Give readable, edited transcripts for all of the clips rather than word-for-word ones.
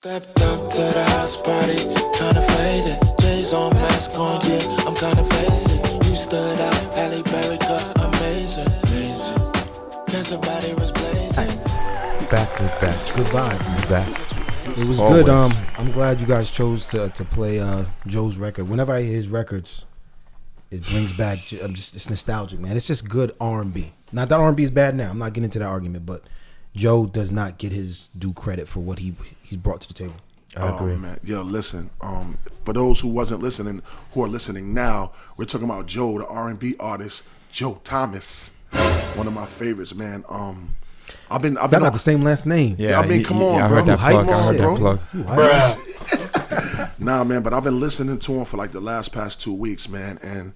Stepped up to the house party, kinda faded. J's on mask on, yeah, I'm kinda basic. You stood out, Halle Berry cut, amazing, amazing. Yeah, somebody was blazing. Back with best. Good vibes. Best. It was Always. good. I'm glad you guys chose to play Joe's record. Whenever I hear his records, it brings back. It's nostalgic, man. It's just good R&B. Not that R&B is bad now. I'm not getting into that argument, but Joe does not get his due credit for what he's brought to the table. I agree. Man. Yo, listen. For those who wasn't listening, who are listening now, we're talking about Joe, the R&B artist, Joe Thomas, one of my favorites, man. I've been. Y'all got the same last name. Yeah, I mean, come on, I bro. heard that Hype plug. I heard bro. that plug. Nah, man, but I've been listening to him for like the past 2 weeks, man, and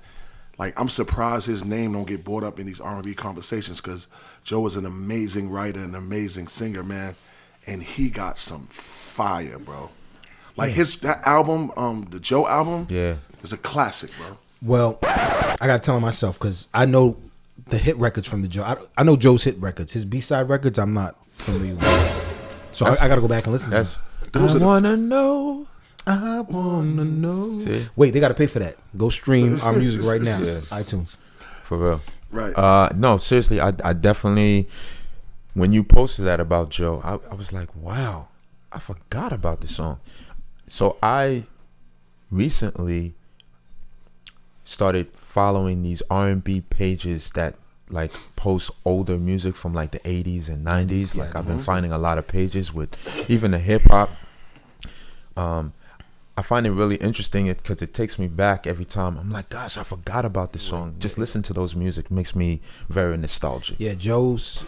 like I'm surprised his name don't get brought up in these R&B conversations because Joe is an amazing writer, an amazing singer, man, and he got some fire, bro. Like that album, the Joe album, is a classic, bro. Well, I gotta tell him myself because I know the hit records from the Joe. I know Joe's hit records. His B-side records, I'm not familiar with. So I gotta go back and listen to them. I wanna know. I wanna know. See? Wait, they gotta pay for that. Go stream our music right now. Yes. iTunes. For real. Right. No, seriously, I definitely, when you posted that about Joe, I was like, wow, I forgot about this song. So I recently started following these R&B pages that like post older music from like the 80s and 90s. Like I've been finding a lot of pages with even the hip hop. I find it really interesting because it takes me back every time. I'm like, gosh, I forgot about this song. Just listen to those music makes me very nostalgic. Yeah, Joe's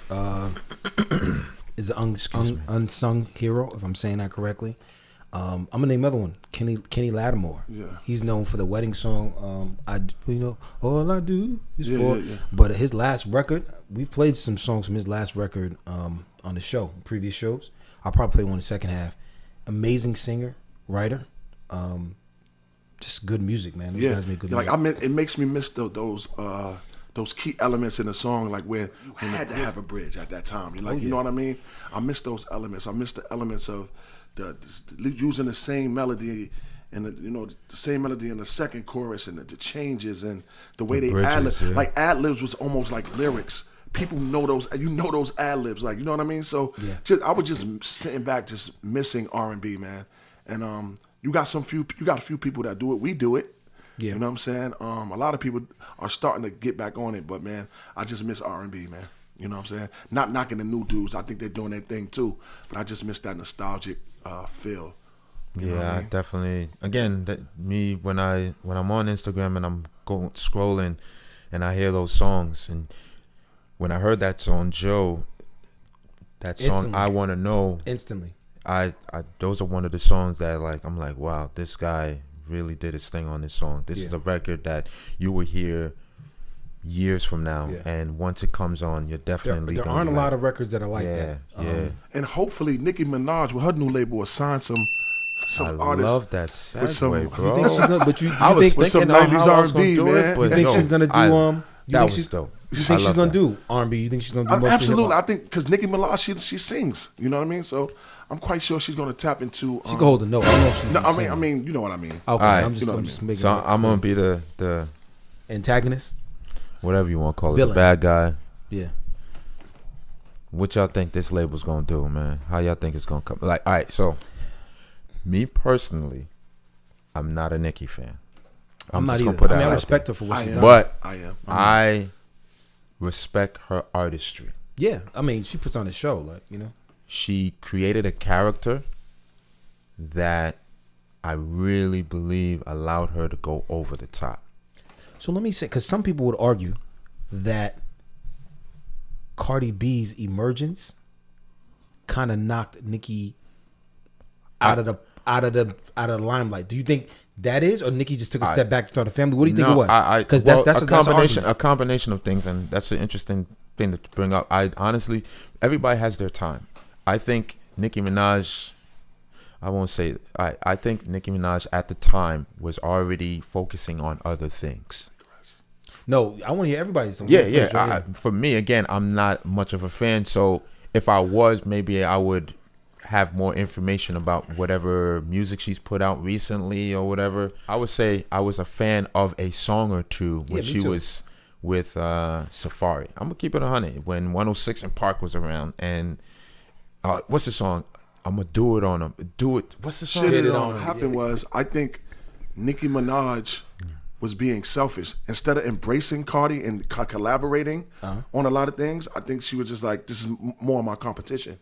is an unsung hero, if I'm saying that correctly. I'm gonna name another one, Kenny Lattimore. Yeah, he's known for the wedding song. All I do is for. Yeah. But his last record, we've played some songs from his last record on the show, previous shows. I'll probably play one in the second half. Amazing singer, writer, just good music, man. Those guys make good music. It makes me miss those key elements in the song, like where you had to have a bridge at that time. You know what I mean? I miss those elements. I miss the elements of the using the same melody and the same melody in the second chorus and the changes and the way they ad-lib. Yeah. Like ad-libs was almost like lyrics. People know those. Those ad-libs. Like, you know what I mean? So I was just sitting back, just missing R&B, man. And you got a few people that do it. We do it. Yeah. You know what I'm saying? A lot of people are starting to get back on it, but man, I just miss R&B, man. You know what I'm saying? Not knocking the new dudes. I think they're doing their thing too, but I just miss that nostalgic feel. You know what I mean? Definitely. Again, when I'm on Instagram and I'm going scrolling, and I hear those songs, and when I heard that song, Joe, that song, instantly. I Want to Know, instantly. I those are one of the songs that I'm like, wow, this guy really did his thing on this song. This is a record that you will hear years from now, and once it comes on, you're definitely there aren't a lot of records that are like that. And hopefully Nicki Minaj with her new label will sign some artists. I love that segue, bro. You think she's gonna, but you I was think thinking some 90s how I was gonna R&B, do man. it, but you think she's gonna do that was dope. You think she's gonna do R&B? You think she's gonna do mostly Absolutely. hip-hop? I think because Nicki Minaj, she sings. You know what I mean? So I'm quite sure she's gonna tap into. She can hold a note. I don't know if she's No, sing. I mean, you know what I mean. Okay, All right. I'm just making. So I'm gonna be the antagonist, whatever you want to call it, villain. the bad guy. Yeah. What y'all think this label's gonna do, man? How y'all think it's gonna come? Like, all right, so me personally, I'm not a Nicki fan. I'm not just either. gonna put I that out respect there. her for what she's done. But I am. I respect her artistry. Yeah, I mean, she puts on a show, like, She created a character that I really believe allowed her to go over the top. So let me say, because some people would argue that Cardi B's emergence kind of knocked Nicki out of the limelight. Do you think that is, or Nicki just took a step back to start a family? What do you think it was? Because that's a combination of things, and that's an interesting thing to bring up. I honestly, everybody has their time. I think Nicki Minaj. I won't say. I think Nicki Minaj at the time was already focusing on other things. No, I want to hear everybody's. For me, again, I'm not much of a fan. So if I was, maybe I would have more information about whatever music she's put out recently or whatever. I would say I was a fan of a song or two when she was with Safari. I'm gonna keep it 100 when 106 and Park was around. And what's the song? I'm gonna do it on them. Do it. What's the song? Shit that happened was, I think Nicki Minaj was being selfish. Instead of embracing Cardi and collaborating on a lot of things, I think she was just like, this is more of my competition.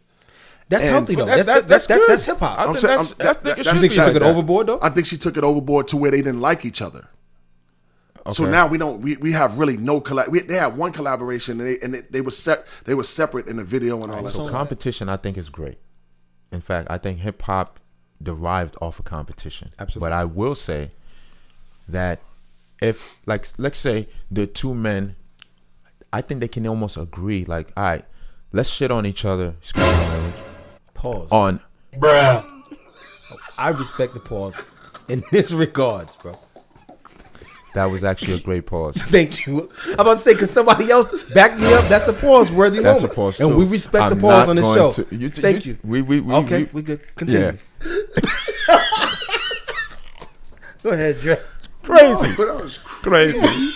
That's healthy though. That's hip hop. I think You think she took it overboard though? I think she took it overboard to where they didn't like each other. Okay. So now we have really no collab. They had one collaboration and they were separate in the video and all that. So competition, I think, is great. In fact, I think hip hop derived off of competition. Absolutely. But I will say that if, like, let's say the two men, I think they can almost agree. Like, all right, let's shit on each other. Pause. On, bruh. I respect the pause in this regards, bro. That was actually a great pause. Thank you. I'm about to say, because somebody else backed me up. That's a pause worthy moment. That's a pause too. And we respect the pause on the show. Thank you. We good. Continue. Yeah. Go ahead, Dre. Crazy. No, that was Crazy.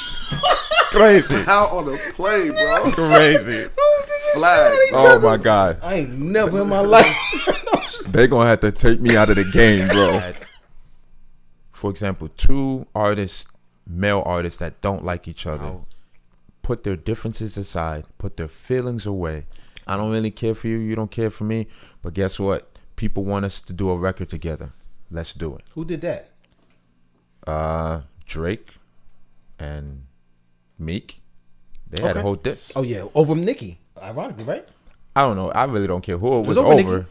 Crazy. Out on the play, bro. Crazy. Flag. Oh my God. I ain't never in my life. They gonna have to take me out of the game, bro. For example, two artists, male artists that don't like each other, put their differences aside, put their feelings away. I don't really care for you. You don't care for me. But guess what? People want us to do a record together. Let's do it. Who did that? Drake and Meek. They had a whole diss. Oh yeah, over Nicki. Ironically, right? I don't know. I really don't care who it was over. over.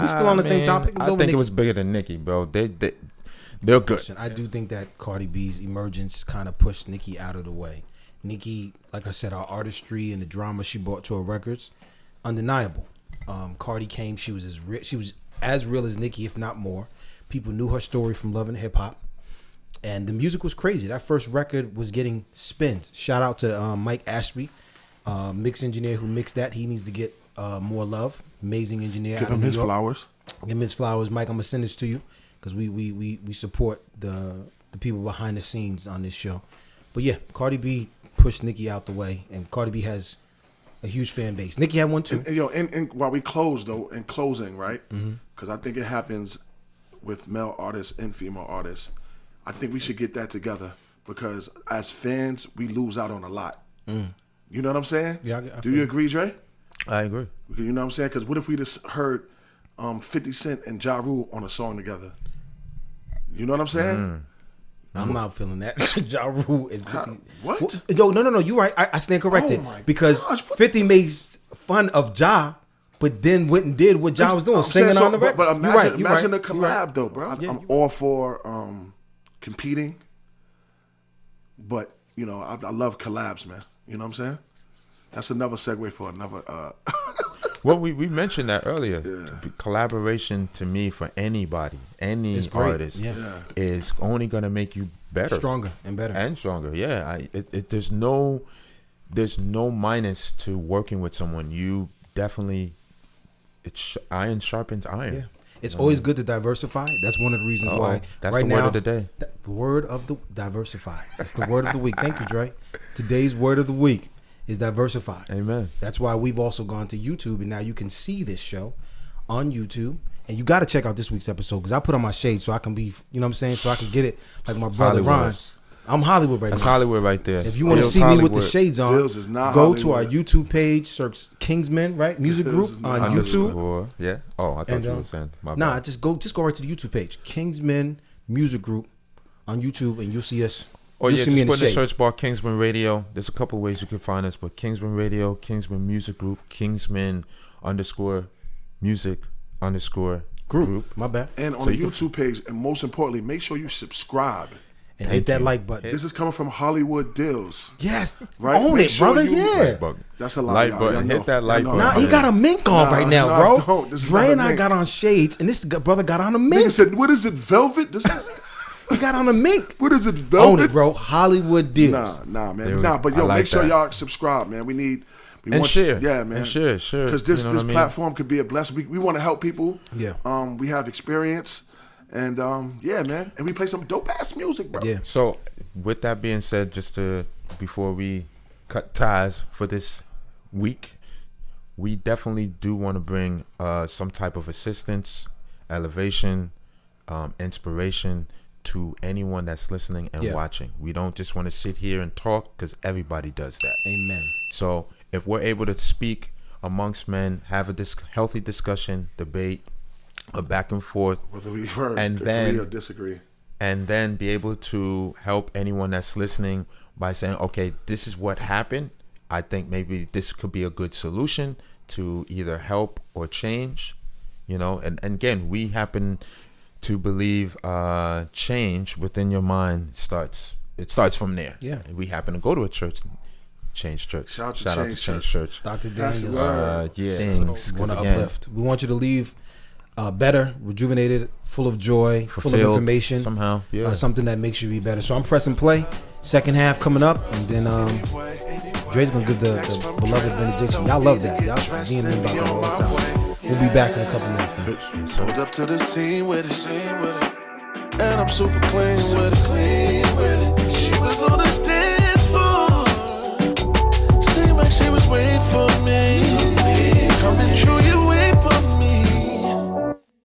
We still on the same topic? I think it was bigger than Nicki, bro. They're good. Listen, I do think that Cardi B's emergence kind of pushed Nicki out of the way. Nicki, like I said, our artistry and the drama she brought to her records, undeniable. Cardi came, she was as real as Nicki, if not more. People knew her story from Love and Hip Hop. And the music was crazy. That first record was getting spins. Shout out to Mike Ashby, mix engineer who mixed that. He needs to get more love. Amazing engineer. Give him his flowers. Give him his flowers. Mike, I'm going to send this to you because we support the people behind the scenes on this show. But yeah, Cardi B pushed Nicki out the way, and Cardi B has a huge fan base. Nicki had one too. And while we close though, in closing, right? Because I think it happens with male artists and female artists. I think we should get that together because as fans, we lose out on a lot. You know what I'm saying? Yeah. Do you agree, Dre? I agree. You know what I'm saying? Because what if we just heard 50 Cent and Ja Rule on a song together? You know what I'm saying? I'm not feeling that. Ja Rule and 50. What? Yo, no. You're right. I stand corrected. Because gosh, 50 made fun of Ja, but then went and did what Ja was doing, singing on the record. But imagine a You're collab right. though, bro. Yeah, I'm all for competing, but you know, I love collabs, man. You know what I'm saying? That's another segue for another. Well, we mentioned that earlier. Collaboration to me for anybody, any artist, is only gonna make you better, stronger, and better, and stronger. Yeah, there's no minus to working with someone. You definitely, iron sharpens iron. Yeah. It's always good to diversify. That's one of the reasons why. That's right the now, word of the day. The word of the diversify. That's the word of the week. Thank you, Dre. Today's word of the week is diversify. Amen. That's why we've also gone to YouTube, and now you can see this show on YouTube. And you got to check out this week's episode because I put on my shades so I can be, you know what I'm saying, so I can get it like my brother Ron. I'm Hollywood right now. That's Hollywood right there. If you want to see me with the shades on, go to our YouTube page, search Kingsmen, right? Music group on YouTube. Yeah. Oh, I thought you were saying my bad. Nah, just go right to the YouTube page. Kingsmen Music Group on YouTube, and you'll see us. Oh yeah, just put in the search bar Kingsman Radio. There's a couple ways you can find us, but Kingsman Radio, Kingsman Music Group, Kingsman _music _group. My bad. And on the YouTube page, and most importantly, make sure you subscribe. And hit that like button. This is coming from Hollywood Deals. Yes. Right? Own it, brother. Yeah. That's a lot. Like button. Hit that like button. Nah, he got a mink on right now, bro. Don't. Dre and I got on shades, and this brother got on a mink. Nigga said, what is it, velvet? He got on a mink. What is it, velvet? Own it, bro. Hollywood Deals. Nah, man. But yo, make sure y'all subscribe, man. We need share. Yeah, man. And share. Because this platform could be a blessing. We want to help people. Yeah. We have experience. And yeah, man. And we play some dope ass music, bro. Yeah. So with that being said, before we cut ties for this week, we definitely do want to bring some type of assistance, elevation, inspiration to anyone that's listening and watching. We don't just want to sit here and talk, because everybody does that. Amen. So if we're able to speak amongst men, have a healthy discussion, debate, a back and forth, whether we agree or disagree, and then be able to help anyone that's listening by saying, okay, this is what happened. I think maybe this could be a good solution to either help or change, and again, we happen to believe change within your mind starts from there. Yeah. And we happen to go to a church, Change Church. Shout out to Change Church. Dr. Daniels. Things. We want to uplift. We want you to leave better, rejuvenated, full of joy, full of information. Somehow. Yeah. Something that makes you be better. So I'm pressing play. Second half coming up. And then Dre's going to give the beloved benediction. Y'all love that. Y'all being in about that all the time. We'll be back in a couple minutes, man. Pulled up to the scene with it. And I'm super clean with it. She was on a dance.